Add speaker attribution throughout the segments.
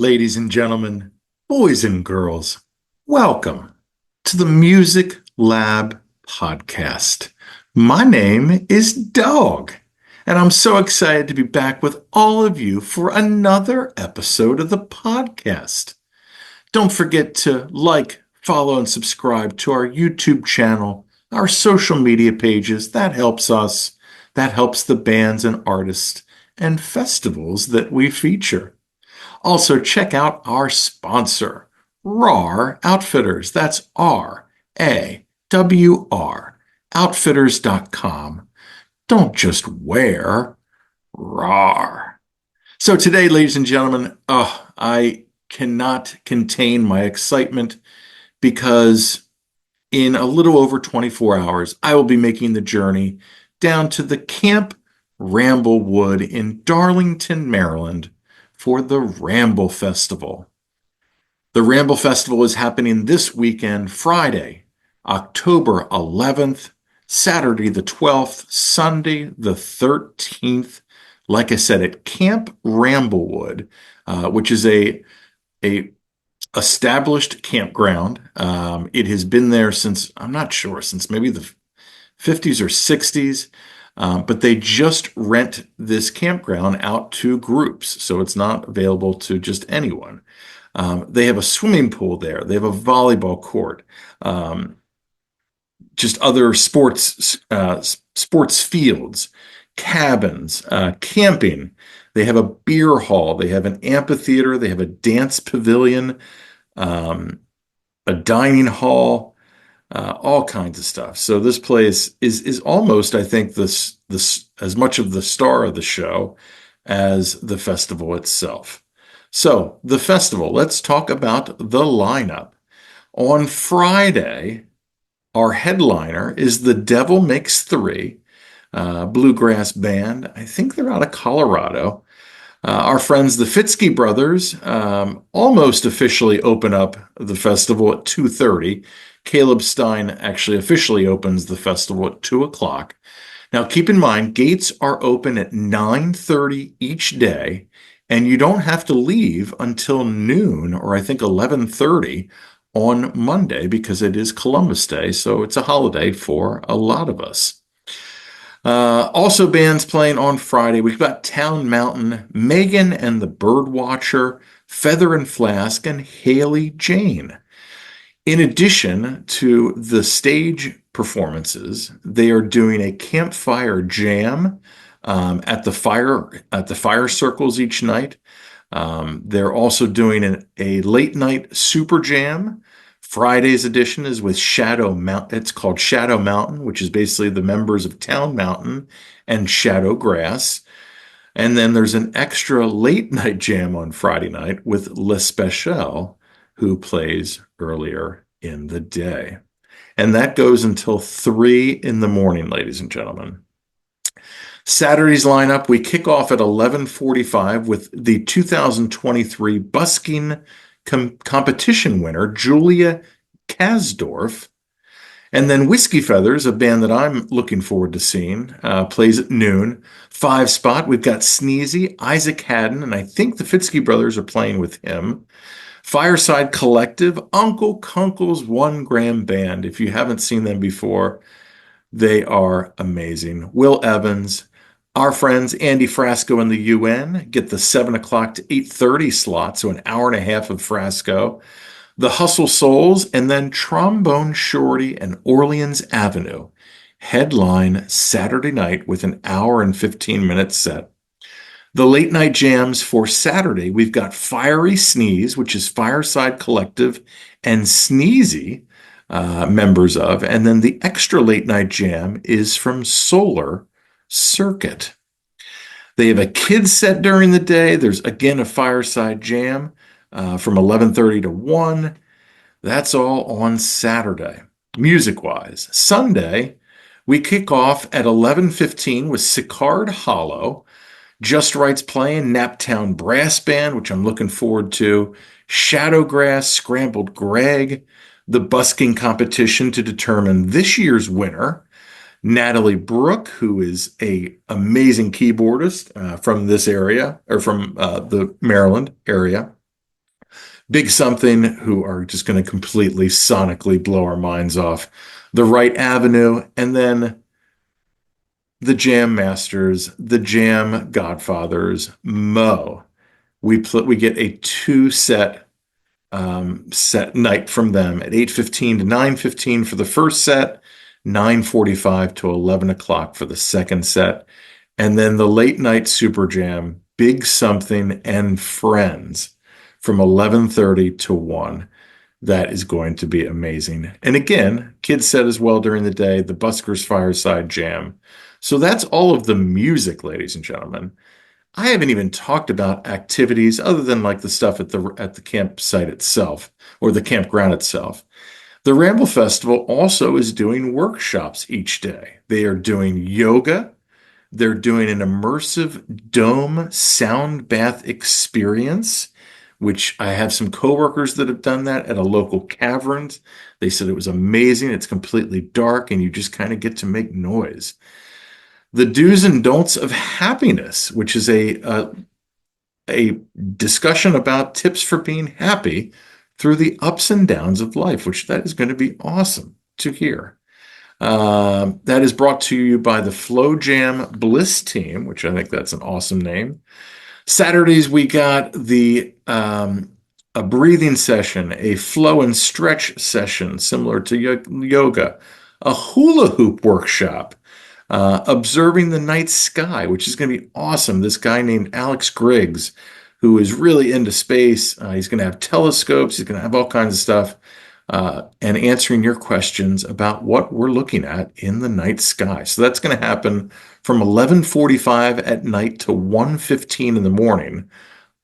Speaker 1: Ladies and gentlemen, boys and girls, welcome to the Music Lab podcast. My name is Dogg, and I'm so excited to be back with all of you for another episode of the podcast. Don't forget to like, follow, and subscribe to our YouTube channel, our social media pages. That helps us. That helps the bands and artists and festivals that we feature. Also, check out our sponsor, RAR Outfitters. That's RAWR, outfitters.com. Don't just wear RAR. So today, ladies and gentlemen, I cannot contain my excitement because in a little over 24 hours, I will be making the journey down to the Camp Ramblewood in Darlington, Maryland, for the Ramble Festival. The Ramble Festival is happening this weekend, Friday, October 11th, Saturday the 12th, Sunday the 13th. Like I said, at Camp Ramblewood, which is a established campground. It has been there since, I'm not sure, since maybe the 50s or 60s. But they just rent this campground out to groups, so it's not available to just anyone. They have a swimming pool there. They have a volleyball court, just other sports fields, cabins, camping. They have a beer hall. They have an amphitheater. They have a dance pavilion, a dining hall. All kinds of stuff. So this place is almost, I think, this as much of the star of the show as the festival itself. So the festival, let's talk about the lineup. On Friday, our headliner is the Devil Makes Three, bluegrass band. I think they're out of Colorado. Our friends, the Fitzke brothers, almost officially open up the festival at 2:30. Caleb Stein actually officially opens the festival at 2 o'clock. Now, keep in mind, gates are open at 9:30 each day, and you don't have to leave until noon, or I think 11:30 on Monday, because it is Columbus Day, so it's a holiday for a lot of us. Also, bands playing on Friday. We've got Town Mountain, Megan and the Birdwatcher, Feather and Flask, and Haley Jane. In addition to the stage performances, they are doing a campfire jam at the fire circles each night. They're also doing a late night super jam. Friday's edition is with Shadow Mountain. It's called Shadow Mountain, which is basically the members of Town Mountain and Shadow Grass. And then there's an extra late night jam on Friday night with Le Special, who plays earlier in the day. And that goes until 3 in the morning, ladies and gentlemen. Saturday's lineup, we kick off at 11:45 with the 2023 busking competition winner, Julia Kasdorf. And then Whiskey Feathers, a band that I'm looking forward to seeing, plays at noon. 5 spot, we've got Sneezy, Isaac Haddon, and I think the Fitzke brothers are playing with him. Fireside Collective, Uncle Kunkel's 1 Gram Band. If you haven't seen them before, they are amazing. Will Evans, our friends Andy Frasco and the UN get the 7 o'clock to 8:30 slot, so an hour and a half of Frasco. The Hustle Souls, and then Trombone Shorty and Orleans Avenue headline Saturday night with an hour and 15-minute set. The late night jams for Saturday, we've got Fiery Sneeze, which is Fireside Collective and Sneezy, members of. And then the extra late night jam is from Solar Circuit. They have a kids set during the day. There's, again, a Fireside jam from 11:30 to 1. That's all on Saturday, music-wise. Sunday, we kick off at 11:15 with Sicard Hollow. Just Right's playing, Naptown Brass Band, which I'm looking forward to, Shadowgrass, Scrambled Greg, the busking competition to determine this year's winner, Natalie Brooke, who is a amazing keyboardist from this area, or from the Maryland area. Big Something, who are just going to completely sonically blow our minds off. The Right Avenue, and then the Jam Masters, the Jam Godfathers, Mo. We get a set night from them at 8:15 to 9:15 for the first set, 9:45 to 11 o'clock for the second set, and then the late night Super Jam, Big Something and Friends from 11:30 to 1. That is going to be amazing. And again, kids set as well during the day, the Buskers Fireside Jam. So that's all of the music, ladies and gentlemen. I haven't even talked about activities other than like the stuff at the campsite itself or the campground itself. The Ramble Festival also is doing workshops each day. They are doing yoga. They're doing an immersive dome sound bath experience, which I have some coworkers that have done that at a local cavern. They said it was amazing. It's completely dark and you just kind of get to make noise. The Do's and Don'ts of Happiness, which is a discussion about tips for being happy through the ups and downs of life, which that is going to be awesome to hear. That is brought to you by the Flow Jam Bliss team, which I think that's an awesome name. Saturdays, we got a breathing session, a flow and stretch session similar to yoga, a hula hoop workshop, observing the night sky, which is going to be awesome. This guy named Alex Griggs, who is really into space, he's going to have telescopes, he's going to have all kinds of stuff, and answering your questions about what we're looking at in the night sky. So that's going to happen from 11:45 at night to 1:15 in the morning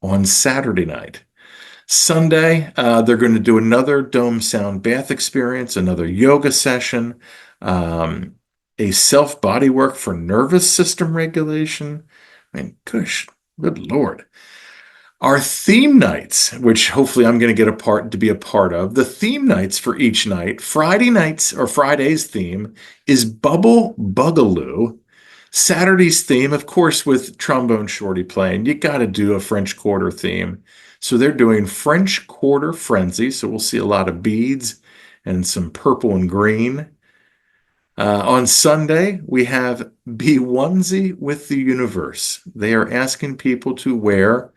Speaker 1: on Saturday night. Sunday, they're going to do another dome sound bath experience, another yoga session, a self body work for nervous system regulation. I mean, gosh, good Lord. Our theme nights, which hopefully I'm going to get to be a part of. The theme nights for each night, Friday's theme is Bubble Bugaloo. Saturday's theme, of course, with Trombone Shorty playing, you got to do a French Quarter theme. So they're doing French Quarter Frenzy. So we'll see a lot of beads and some purple and green. On Sunday, we have Be Onesie with the Universe. They are asking people to wear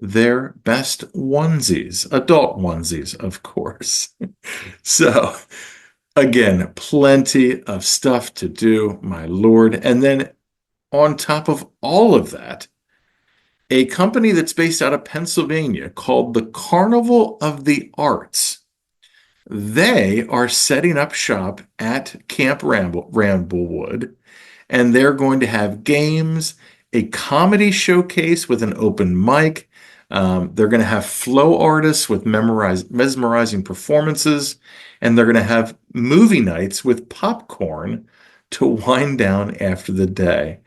Speaker 1: their best onesies, adult onesies, of course. So, again, plenty of stuff to do, my Lord. And then on top of all of that, a company that's based out of Pennsylvania called the Carnival of the Arts. They are setting up shop at Camp Ramblewood, and they're going to have games, a comedy showcase with an open mic. They're going to have flow artists with mesmerizing performances, and they're going to have movie nights with popcorn to wind down after the day.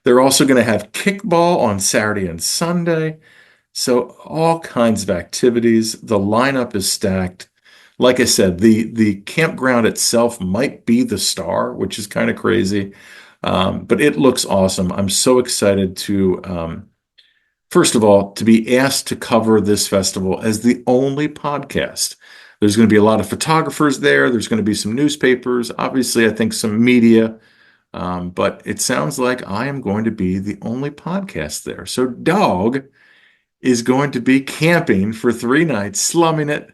Speaker 1: They're also going to have kickball on Saturday and Sunday. So all kinds of activities. The lineup is stacked. Like I said, the campground itself might be the star, which is kind of crazy. But it looks awesome. I'm so excited to, first of all, to be asked to cover this festival as the only podcast. There's going to be a lot of photographers there. There's going to be some newspapers. Obviously, I think some media. But it sounds like I am going to be the only podcast there. So Dogg is going to be camping for 3 nights, slumming it.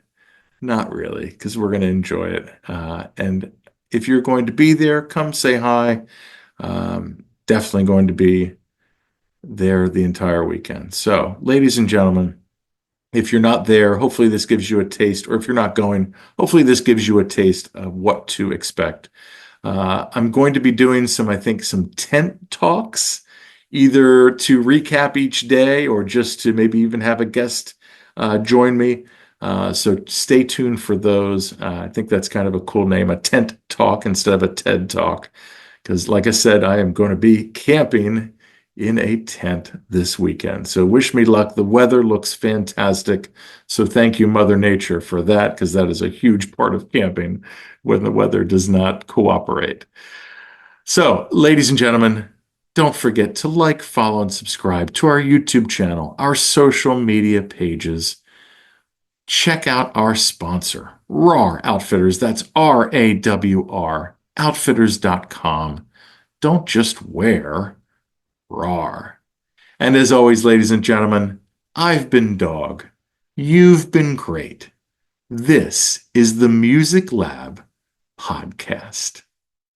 Speaker 1: Not really, because we're going to enjoy it. And if you're going to be there, come say hi. Definitely going to be there the entire weekend. So, ladies and gentlemen, if you're not there, hopefully this gives you a taste, or if you're not going, hopefully this gives you a taste of what to expect. I'm going to be doing I think some tent talks, either to recap each day or just to maybe even have a guest join me. So stay tuned for those. I think that's kind of a cool name, a tent talk instead of a TED talk. Because like I said, I am going to be camping in a tent this weekend. So wish me luck. The weather looks fantastic. So thank you, Mother Nature, for that, because that is a huge part of camping when the weather does not cooperate. So, ladies and gentlemen, don't forget to like, follow, and subscribe to our YouTube channel, our social media pages. check out our sponsor, RAR Outfitters. That's RAWR, outfitters.com. Don't just wear RAR. And as always, ladies and gentlemen, I've been Dogg. You've been great. This is the Music Lab Podcast.